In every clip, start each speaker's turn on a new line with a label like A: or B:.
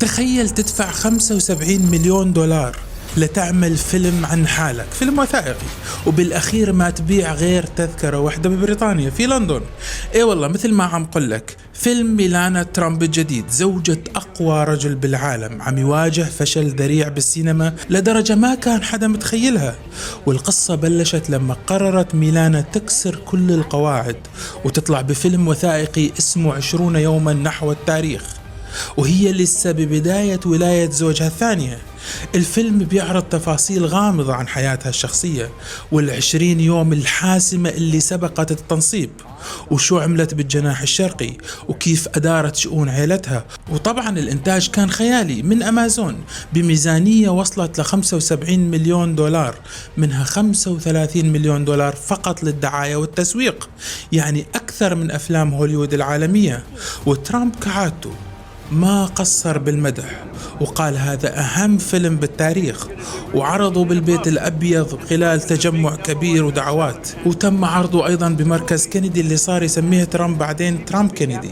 A: تخيل تدفع 75 مليون دولار لتعمل فيلم عن حالك، فيلم وثائقي، وبالأخير ما تبيع غير تذكرة واحدة ببريطانيا في لندن. اي والله مثل ما عم قلك، فيلم ميلانا ترامب الجديد زوجة أقوى رجل بالعالم عم يواجه فشل ذريع بالسينما لدرجة ما كان حدا متخيلها. والقصة بلشت لما قررت ميلانا تكسر كل القواعد وتطلع بفيلم وثائقي اسمه 20 يوما نحو التاريخ، وهي لسه ببداية ولاية زوجها الثانية. الفيلم بيعرض تفاصيل غامضة عن حياتها الشخصية وال20 يوم الحاسمة اللي سبقت التنصيب، وشو عملت بالجناح الشرقي، وكيف أدارت شؤون عائلتها. وطبعا الإنتاج كان خيالي من أمازون بميزانية وصلت ل75 مليون دولار، منها 35 مليون دولار فقط للدعاية والتسويق، يعني أكثر من أفلام هوليوود العالمية. وترامب كعادته ما قصر بالمدح وقال هذا أهم فيلم بالتاريخ، وعرضه بالبيت الأبيض خلال تجمع كبير ودعوات، وتم عرضه أيضا بمركز كينيدي اللي صار يسميه ترامب بعدين ترامب كينيدي.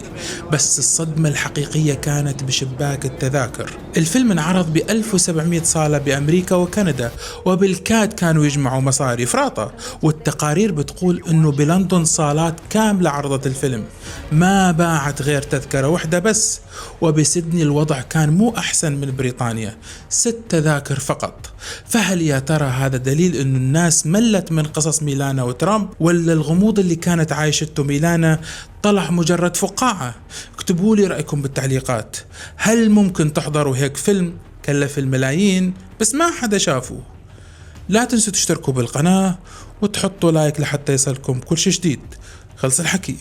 A: بس الصدمة الحقيقية كانت بشباك التذاكر. الفيلم انعرض ب1700 صالة بأمريكا وكندا، وبالكاد كانوا يجمعوا مصاري فراطة، والتقارير بتقول انه بلندن صالات كاملة عرضت الفيلم ما باعت غير تذكرة واحدة بس. وبسيدني الوضع كان مو أحسن من بريطانيا، 6 تذاكر فقط. فهل يا ترى هذا دليل أن الناس ملت من قصص ميلانا وترامب، ولا الغموض اللي كانت عايشته ميلانا طلع مجرد فقاعة؟ اكتبوا لي رأيكم بالتعليقات. هل ممكن تحضروا هيك فيلم كلف الملايين بس ما حدا شافه؟ لا تنسوا تشتركوا بالقناة وتحطوا لايك لحتى يصلكم كل شي جديد. خلص الحكي.